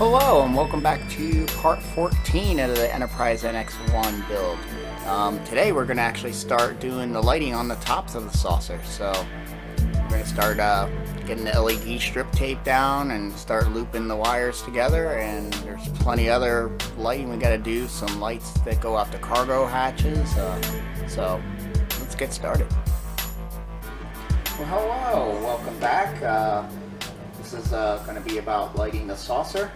Well, hello and welcome back to part 14 of the Enterprise NX-01 build. Today we're going to actually start doing the lighting on the tops of the saucer. So we're going to start getting the LED strip tape down and start looping the wires together, and there's plenty other lighting we got to do, some lights that go out the cargo hatches. So let's get started. Well, hello, welcome back. This is going to be about lighting the saucer.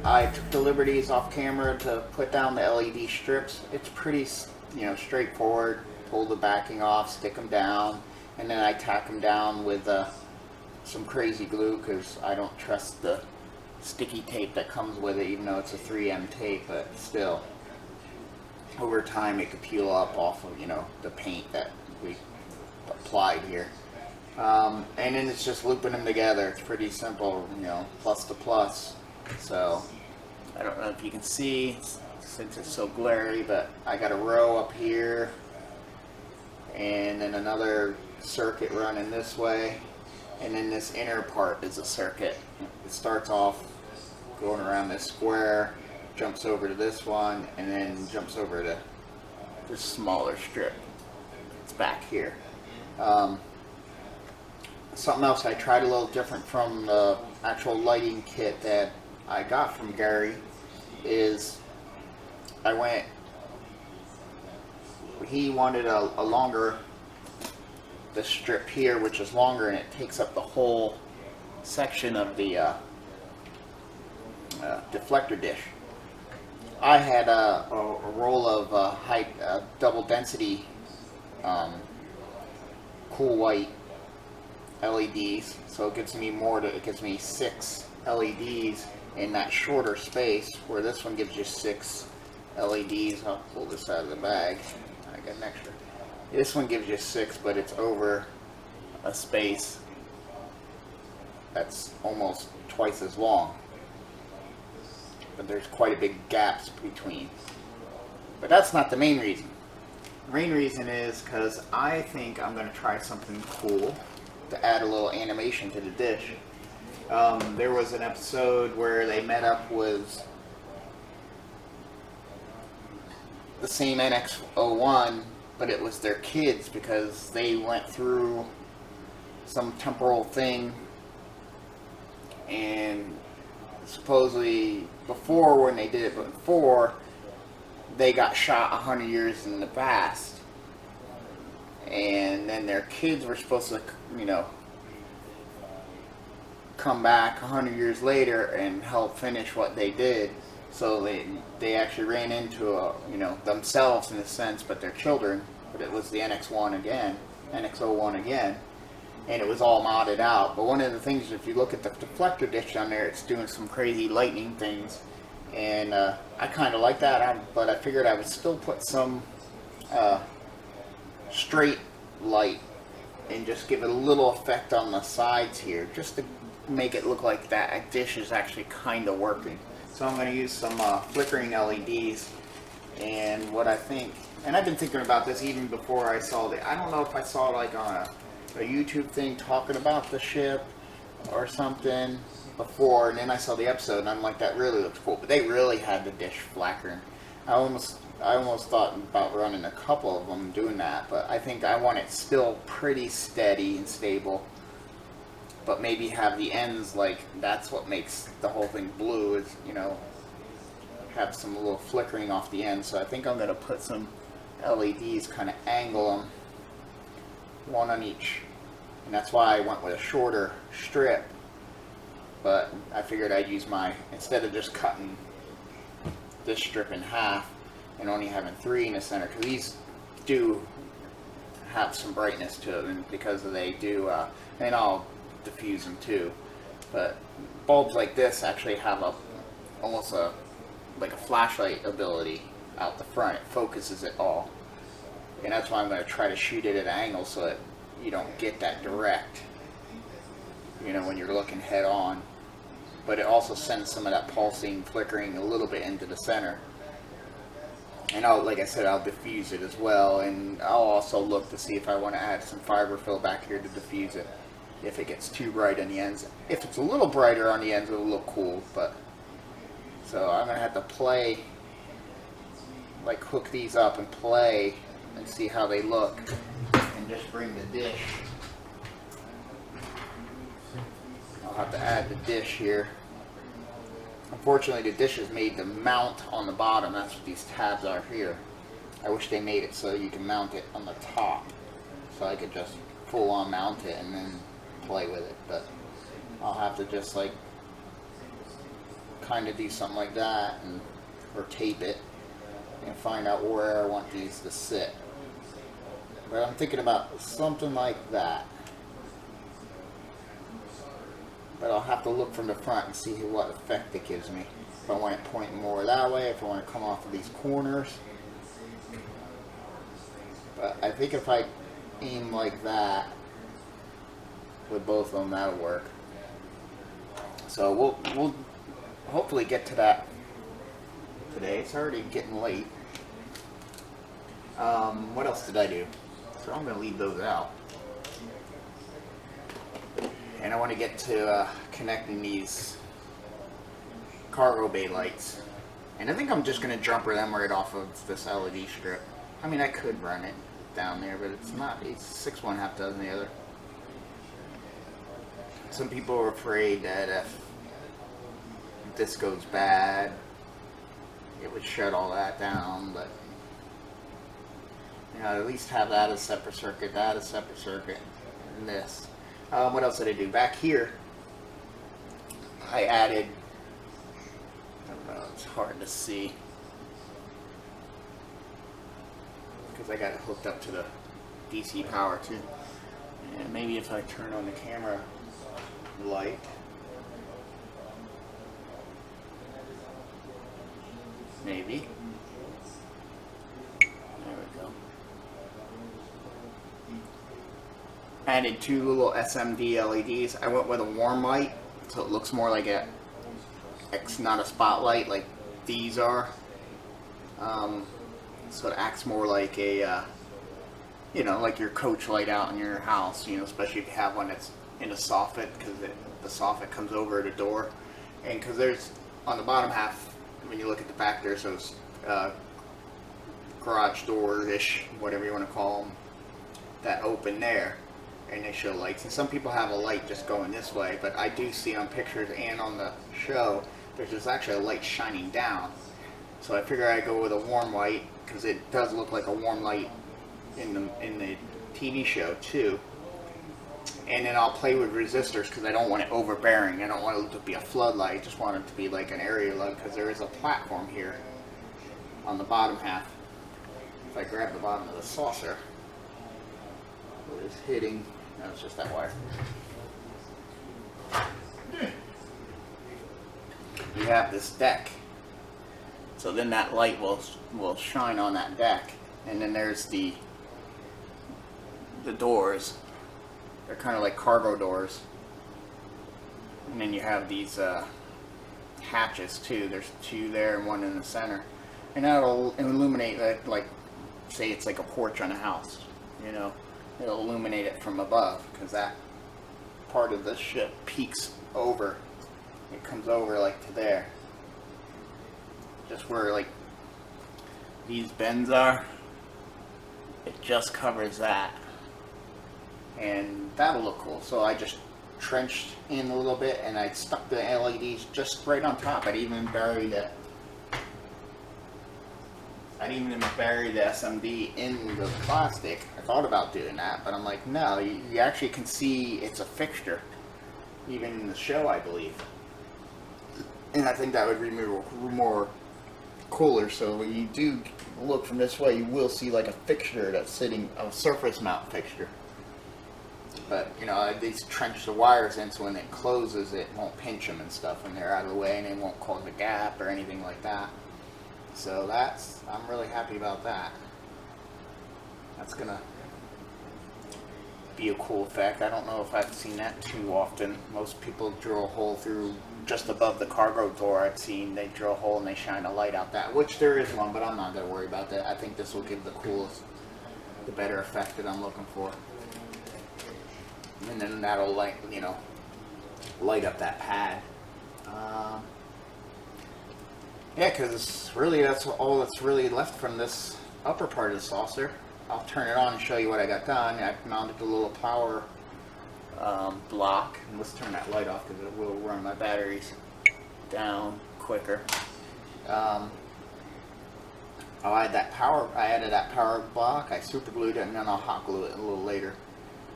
I took the liberties off camera to put down the LED strips. It's pretty, straightforward. Pull the backing off, stick them down, and then I tack them down with some crazy glue because I don't trust the sticky tape that comes with it, even though it's a 3M tape. But still, over time it could peel up off of the paint that we applied here. And then it's just looping them together. It's pretty simple, plus to plus. So I don't know if you can see since it's so glary, but I got a row up here and then another circuit running this way, and then this inner part is a circuit. It starts off going around this square, jumps over to this one, and then jumps over to this smaller strip. It's back here. Something else I tried a little different from the actual lighting kit that I got from Gary is he wanted a longer, the strip here, which is longer, and it takes up the whole section of the deflector dish. I had a roll of high double density cool white LEDs, so it gives me it gives me 6 LEDs in that shorter space, where this one gives you 6 LEDs. I'll pull this out of the bag. I got an extra. This one gives you 6, but it's over a space that's almost twice as long. But there's quite a big gaps between. But that's not the main reason. The main reason is because I think I'm going to try something cool to add a little animation to the dish. There was an episode where they met up with the same NX-01, but it was their kids because they went through some temporal thing, and supposedly before, when they did it before, they got shot 100 years in the past, and then their kids were supposed to come back 100 years later and help finish what they did. So they actually ran into themselves in a sense, but their children. But it was the NX-01 again, and it was all modded out. But one of the things, if you look at the deflector dish down there, it's doing some crazy lightning things, and I kind of like that. But I figured I would still put some straight light and just give it a little effect on the sides here, just to make it look like that dish is actually kind of working. So I'm going to use some flickering LEDs, and what I think, and I've been thinking about this even before I saw I don't know if I saw like on a YouTube thing talking about the ship or something before, and then I saw the episode and I'm like, that really looks cool. But they really had the dish flickering. I almost thought about running a couple of them doing that, but I think I want it still pretty steady and stable, but maybe have the ends, like that's what makes the whole thing blue, is have some little flickering off the end. So I think I'm going to put some LEDs, kind of angle them, one on each, and that's why I went with a shorter strip. But I figured I'd use instead of just cutting this strip in half and only having 3 in the center, because these do have some brightness to them, because they do, and I'll diffuse them too. But bulbs like this actually have almost like a flashlight ability out the front. It focuses it all, and that's why I'm going to try to shoot it at an angle so that you don't get that direct, when you're looking head on. But it also sends some of that pulsing, flickering a little bit into the center. And like I said, I'll diffuse it as well, and I'll also look to see if I want to add some fiber fill back here to diffuse it if it gets too bright on the ends. If it's a little brighter on the ends, it'll look cool, but So I'm gonna have to play, like hook these up and play and see how they look, and just bring the dish. I'll have to add the dish here. Unfortunately, the dish is made to mount on the bottom. That's what these tabs are here. I wish they made it so you can mount it on the top, so I could just full on mount it and then play with it. But I'll have to just like kind of do something like that, and or tape it and find out where I want these to sit. But I'm thinking about something like that. But I'll have to look from the front and see what effect it gives me. If I want it pointing more that way, if I want to come off of these corners. But I think if I aim like that with both of them, that'll work. So we'll hopefully get to that today. It's already getting late. What else did I do? So I'm going to leave those out. And I want to get to connecting these cargo bay lights. And I think I'm just going to jumper them right off of this LED strip. I mean, I could run it down there, but it's not. It's 6 1 half dozen the other. Some people are afraid that if this goes bad, it would shut all that down. But you know, at least have that as a separate circuit, that as a separate circuit, and this. What else did I do? Back here, I added, I don't know, it's hard to see because I got it hooked up to the DC power too. And maybe if I turn on the camera light, maybe. There we go. Added 2 little SMD LEDs. I went with a warm light, so it looks more like it's not a spotlight like these are. So it acts more like a, you know, like your coach light out in your house. You know, especially if you have one that's in a soffit, because the soffit comes over the door, and because there's on the bottom half, when you look at the back, there's those garage door-ish, whatever you want to call them, that open there. And they show lights, and some people have a light just going this way, but I do see on pictures and on the show there's just actually a light shining down. So I figure I go with a warm light, because it does look like a warm light in the TV show too. And then I'll play with resistors, because I don't want it overbearing. I don't want it to be a floodlight. I just want it to be like an area light, because there is a platform here on the bottom half. If I grab the bottom of the saucer, it is hitting. No, it's just that wire. You have this deck, so then that light will shine on that deck, and then there's the doors. They're kind of like cargo doors, and then you have these hatches too. There's 2 there and 1 in the center, and that'll illuminate, like say it's like a porch on a house, you know. It'll illuminate it from above, because that part of the ship peeks over. It comes over like to there. Just where like these bends are, it just covers that. And that'll look cool. So I just trenched in a little bit, and I stuck the LEDs just right on top. I didn't even bury the SMD in the plastic. I thought about doing that, but I'm like, no, you actually can see it's a fixture, even in the show, I believe. And I think that would be more cooler. So when you do look from this way, you will see like a fixture that's sitting, a surface mount fixture. But you know, they trench the wires in, so when it closes, it won't pinch them and stuff, and they're out of the way, and it won't cause a gap or anything like that. So I'm really happy about that. That's gonna be a cool effect. I don't know if I've seen that too often. Most people drill a hole through just above the cargo door. I've seen they drill a hole and they shine a light out that, which there is one, but I'm not gonna worry about that. I think this will give the better effect that I'm looking for. And then that'll light up that pad. Yeah, because really that's all that's really left from this upper part of the saucer. I'll turn it on and show you what I got done. I've mounted the little power block. And let's turn that light off because it will run my batteries down quicker. I added that power block. I super glued it, and then I'll hot glue it a little later.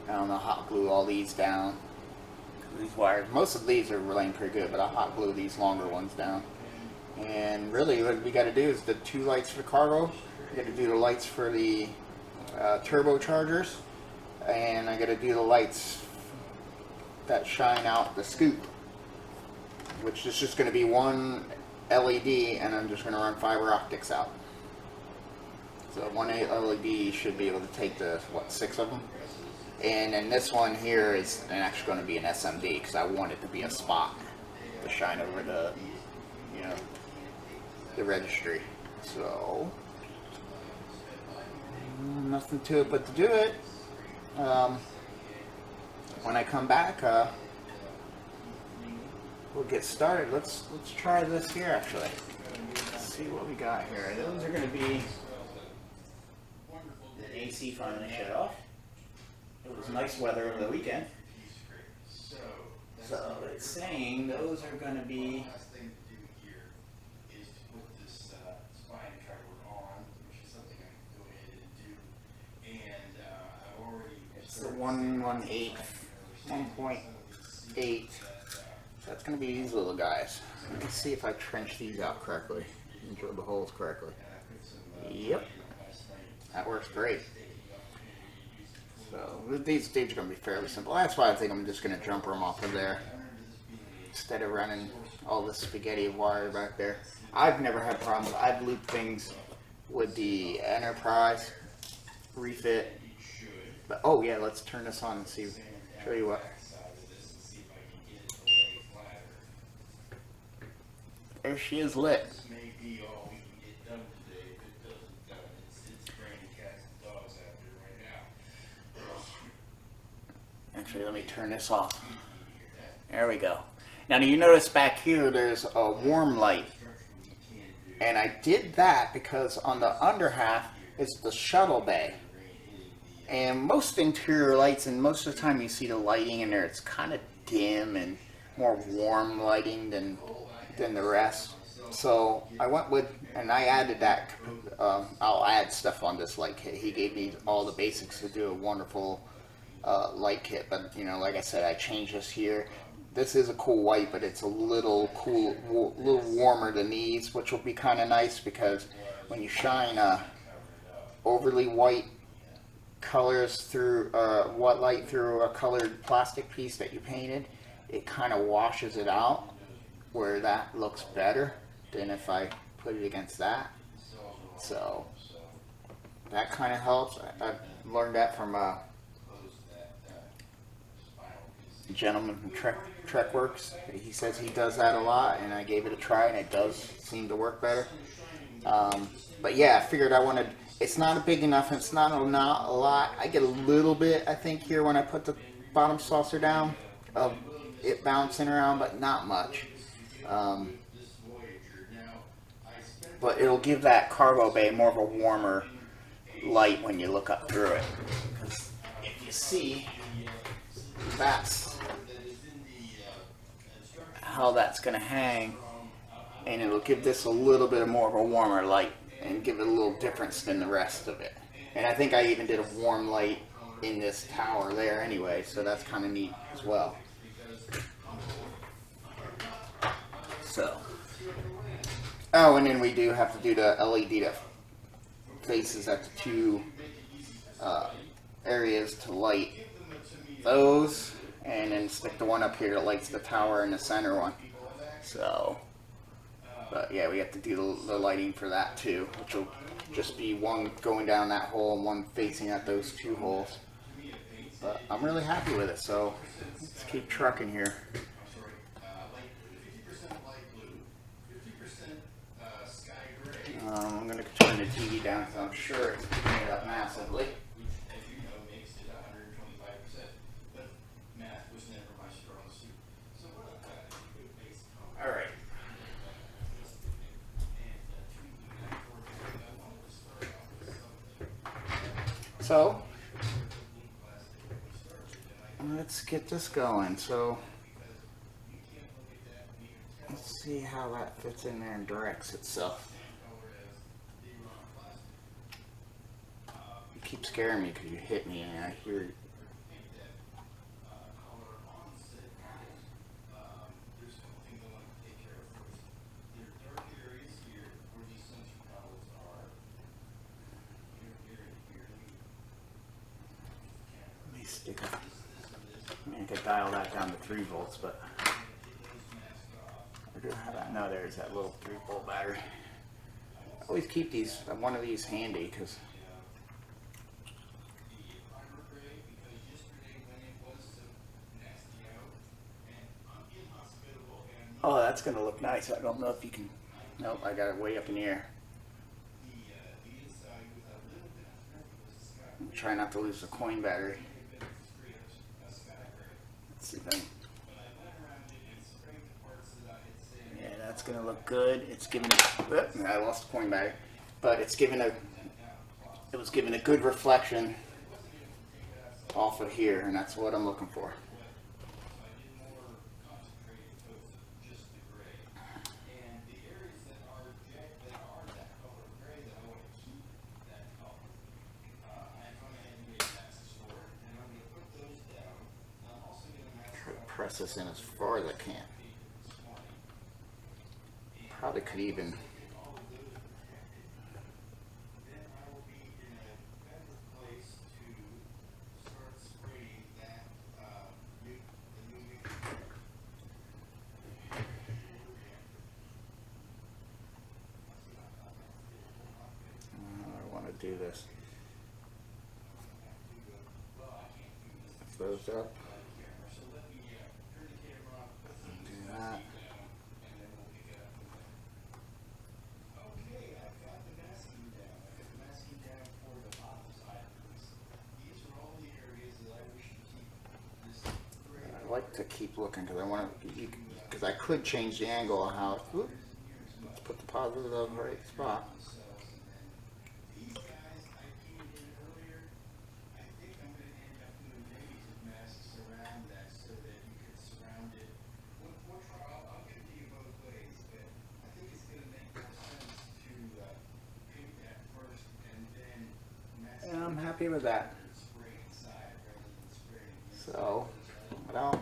And I'll hot glue all these down. These wires, most of these are laying pretty good, but I'll hot glue these longer ones down. And really, what we got to do is the two lights for cargo. We got to do the lights for the turbochargers, and I got to do the lights that shine out the scoop, which is just going to be one LED, and I'm just going to run fiber optics out. So one LED should be able to take the 6 of them. And then this one here is actually going to be an SMD because I want it to be a spot to shine over the, the registry. So nothing to it but to do it. When I come back, we'll get started. Let's try this here actually. Let's see what we got here. Those are going to be the AC finally shut off. It was nice weather over the weekend. So it's saying those are going to be it's the 118, 1.8. So that's going to be these little guys. Let me see if I trench these out correctly and drill the holes correctly. Yep, that works great. So these are going to be fairly simple. That's why I think I'm just going to jumper them off of there instead of running all this spaghetti of wire back there. I've never had problems. I've looped things with the Enterprise refit. But oh yeah, let's turn this on and see. Show you what. There she is lit. Actually, let me turn this off. There we go. Now, do you notice back here there's a warm light? And I did that because on the under half is the shuttle bay. And most interior lights, and most of the time you see the lighting in there, it's kind of dim and more warm lighting than the rest. So I went with, and I added that. I'll add stuff on this light kit. He gave me all the basics to do a wonderful light kit, but like I said, I changed this here. This is a cool white, but it's a little little warmer than these, which will be kind of nice because when you shine overly white colors through white light through a colored plastic piece that you painted, it kind of washes it out, where that looks better than if I put it against that. So that kind of helps. I've learned that from a gentleman from TrekWorks. He says he does that a lot, and I gave it a try, and it does seem to work better. But yeah, I figured I wanted. It's not big enough, and it's not a lot. I get a little bit, I think, here when I put the bottom saucer down of it bouncing around, but not much. But it'll give that cargo bay more of a warmer light when you look up through it. Because if you see, that's how that's going to hang, and it'll give this a little bit more of a warmer light and give it a little difference than the rest of it. And I think I even did a warm light in this tower there anyway, so that's kind of neat as well. So, oh, and then we do have to do the LED that faces at the two areas to light those, and then stick the one up here that lights the tower and the center one. So, but yeah, we have to do the lighting for that too, which will just be one going down that hole and one facing at those two holes. But I'm really happy with it, so let's keep trucking here. I'm going to turn the TV down because I'm sure it's picking it up massively. Alright. So let's get this going. So let's see how that fits in there and directs itself. You keep scaring me because you hit me and I hear it. Let me stick up. I mean, I could dial that down to 3 volts, but no, there's that little 3-volt battery. I always keep one of these handy because oh, that's going to look nice. I don't know if you can. Nope, I got it way up in the air. Try not to lose the coin battery. Let's see if I can. Yeah, that's going to look good. It's giving. I lost the coin battery, but it's giving a. It was giving a good reflection off of here, and that's what I'm looking for. Press this in as far as I can. Probably could even I want to do this. Close up. That. I like to keep looking because I want to, because I could change the angle of how. Whoop, let's put the positive in the right spot. And I'm happy with that. So, without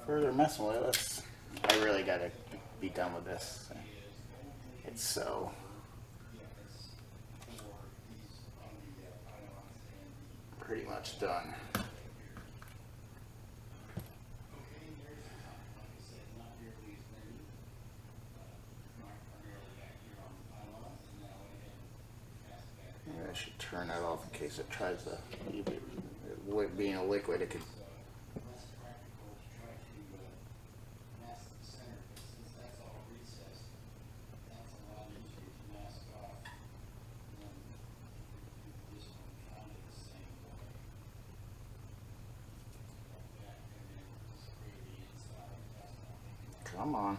further messing with this, I really gotta be done with this. It's so pretty much done. I should turn that off in case it tries to, being a liquid, it could. Come on.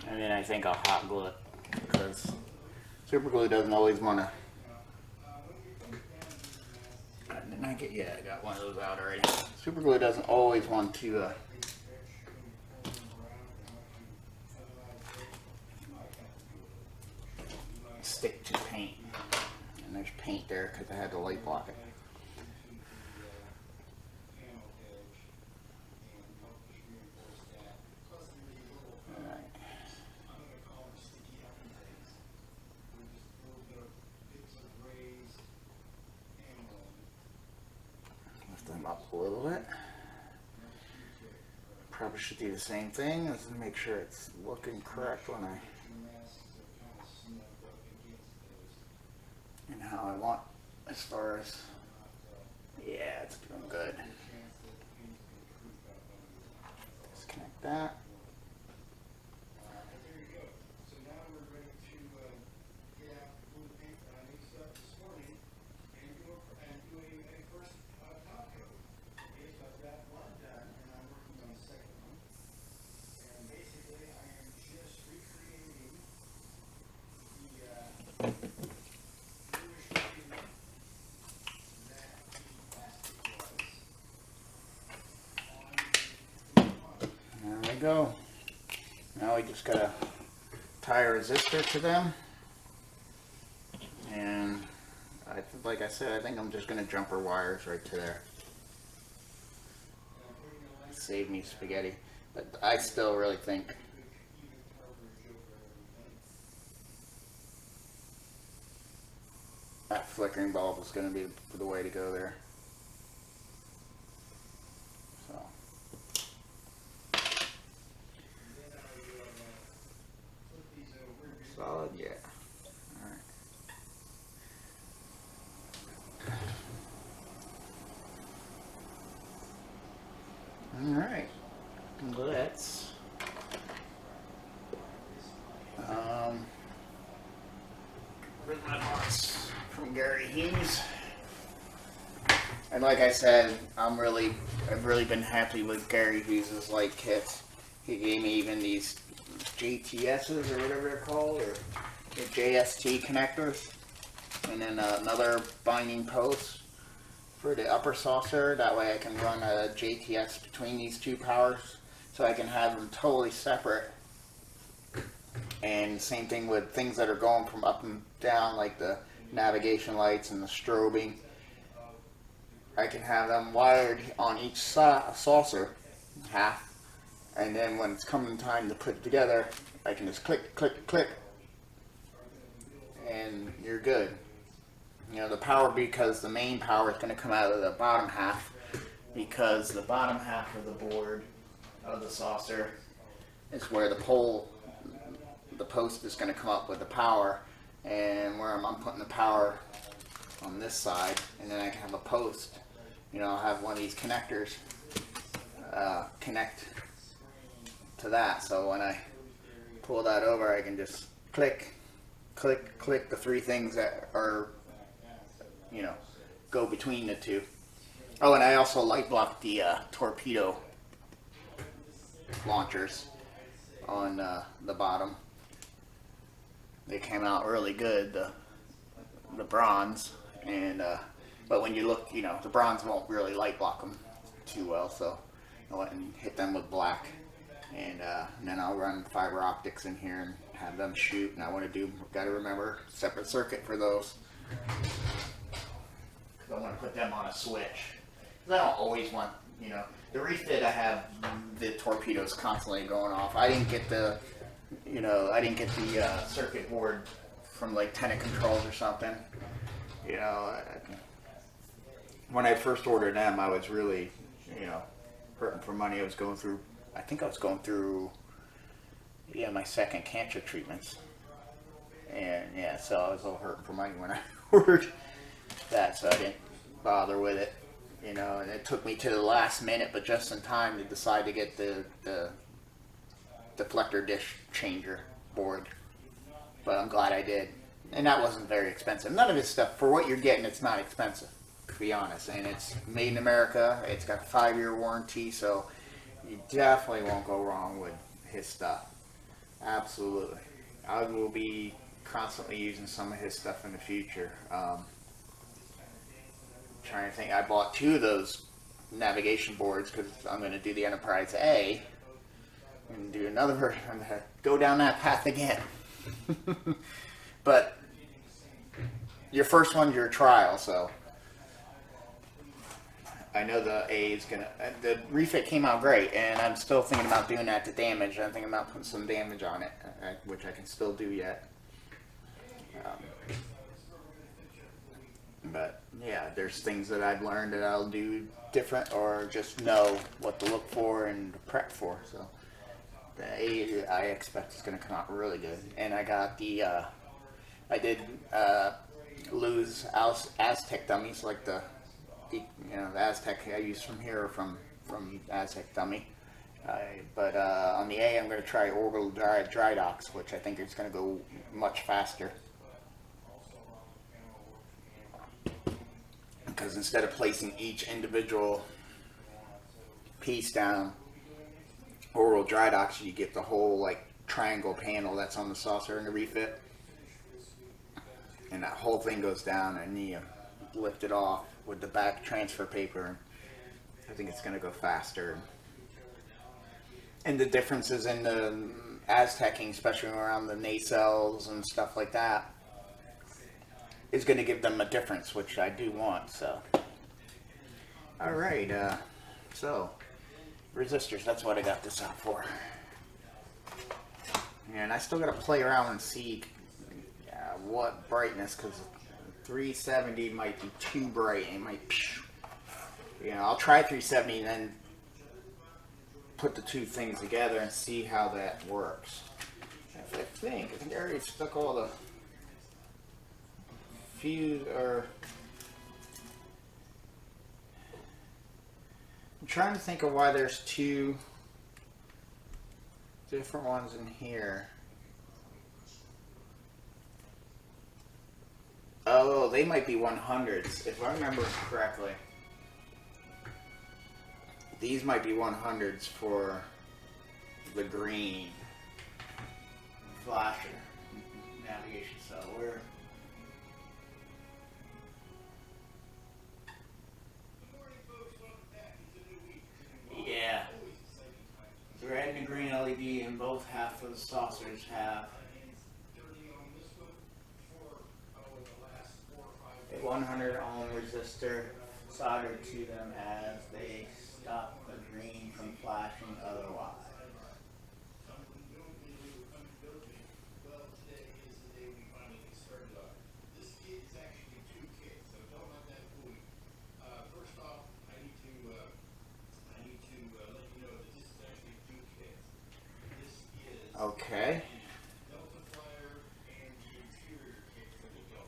And then I think I'll hot glue it because super glue doesn't always want to. Didn't I get? Yeah, I got one of those out already. Super glue doesn't always want to stick to paint. And there's paint there because I had to light block it. Them up a little bit. Probably should do the same thing. Let's make sure it's looking correct when I. how I want as far as, yeah, it's doing good. Disconnect that. There we go. Now we just gotta tie a resistor to them, and like I said, I think I'm just gonna jumper wires right to there. Save me spaghetti, but I still really think that flickering bulb is gonna be the way to go there. Solid, yeah. All right. Let's where's my parts from Gary Hughes. And like I said, I've really been happy with Gary Hughes' light kits. He gave me even these JTSs or whatever they're called, or the JST connectors, and then another binding post for the upper saucer. That way I can run a JTS between these two powers, so I can have them totally separate. And same thing with things that are going from up and down, like the navigation lights and the strobing. I can have them wired on each saucer, half. And then when it's coming time to put it together, I can just click, click, click, and you're good. You know, the power, because the main power is going to come out of the bottom half, because the bottom half of the board of the saucer is where the post is going to come up with the power, and where I'm putting the power on this side, and then I can have a post. You know, I'll have one of these connectors connect to that, so when I pull that over, I can just click, click, click the three things that are, you know, go between the two. Oh, and I also light blocked the torpedo launchers on the bottom. They came out really good, the bronze, and but when you look, you know, the bronze won't really light block them too well, so I went and hit them with black. And then I'll run fiber optics in here and have them shoot. And I want to got to remember, separate circuit for those. Because I want to put them on a switch. Because I don't always want, you know, the refit I have the torpedoes constantly going off. I didn't get the, you know, circuit board from like Tenant Controls or something. You know, when I first ordered them, I was really, you know, hurting for money. I think I was going through, yeah, my second cancer treatments. And yeah, so I was a little hurting for money when I ordered that, so I didn't bother with it. You know, and it took me to the last minute, but just in time to decide to get the deflector dish changer board. But I'm glad I did. And that wasn't very expensive. None of this stuff, for what you're getting, it's not expensive, to be honest. And it's made in America. It's got a 5-year warranty, so you definitely won't go wrong with his stuff. Absolutely. I will be constantly using some of his stuff in the future. Trying to think, I bought 2 of those navigation boards because I'm going to do the Enterprise A and do another version. I'm going to go down that path again. But your first one's your trial, so I know the A is gonna. The refit came out great, and I'm still thinking about doing that to damage. I'm thinking about putting some damage on it, which I can still do yet. But yeah, there's things that I've learned that I'll do different, or just know what to look for and prep for. So the A, I expect is going to come out really good. And I got the. I did lose Aztec dummies like the the Aztec I use from here from Aztec dummy. But on the A, I'm going to try orbital dry docks, which I think is going to go much faster. Because instead of placing each individual piece down orbital dry docks, you get the whole like triangle panel that's on the saucer in the refit, and that whole thing goes down, and you lift it off with the back transfer paper. I think it's going to go faster. And the differences in the Aztecing, especially around the nacelles and stuff like that, is going to give them a difference, which I do want. So, all right. So, resistors. That's what I got this out for. And I still got to play around and see what brightness, because 370 might be too bright. It might, I'll try 370 and then put the two things together and see how that works. I think I already stuck all the fuse, or I'm trying to think of why there's two different ones in here. Oh, they might be 100s, if I remember correctly. These might be 100s for the green flasher navigation. So we're the red and the green LED in both half of the saucers have a 100 ohm resistor soldered to them as they stop the green from flashing otherwise. Okay.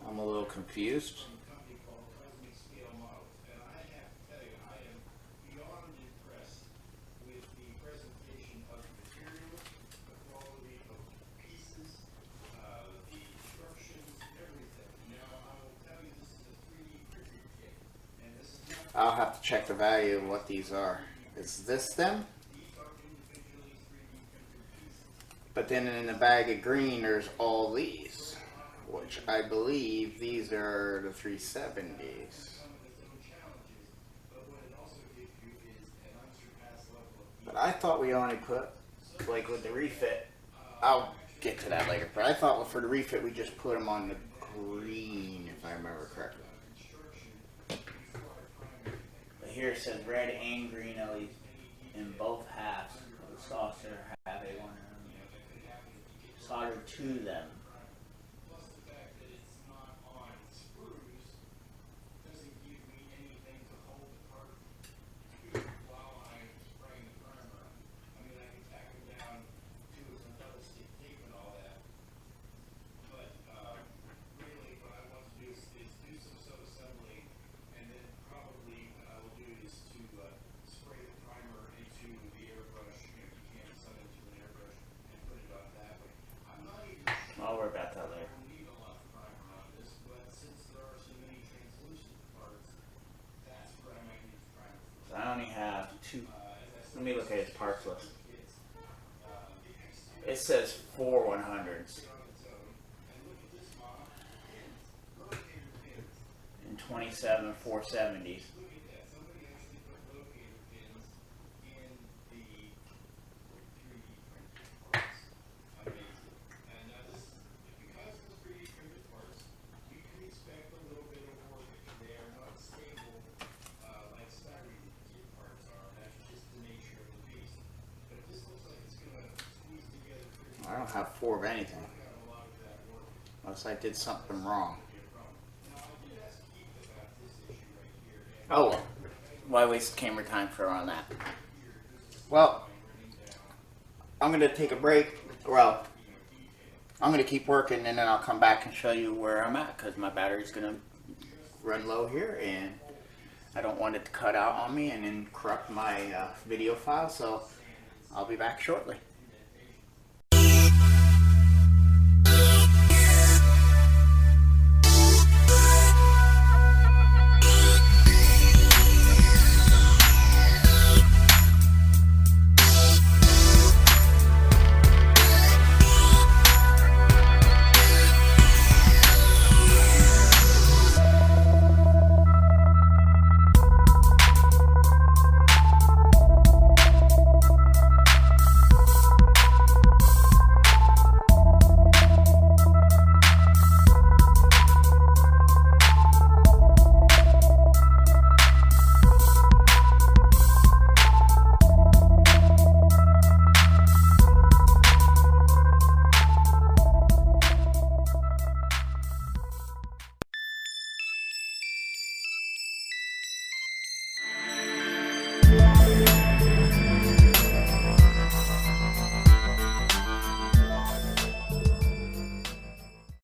I'm a little confused. I'll have to check the value of what these are. Is this them? But then in the bag of green, there's all these, which I believe these are the 370s. But I thought we only put, like with the refit, I'll get to that later, but I thought for the refit we just put them on the green, if I remember correctly. But here it says red and green LEDs in both halves of the saucer have a 100 soldered to them. I'll worry about that later. So I only have two. Let me look at his parts list. It says 4 100s and 27 470s. I don't have 4 of anything, unless I did something wrong. Oh, why waste camera time for on that? Well, I'm going to take a break. Well, I'm going to keep working, and then I'll come back and show you where I'm at, because my battery's going to run low here, and I don't want it to cut out on me and then corrupt my video file, so I'll be back shortly.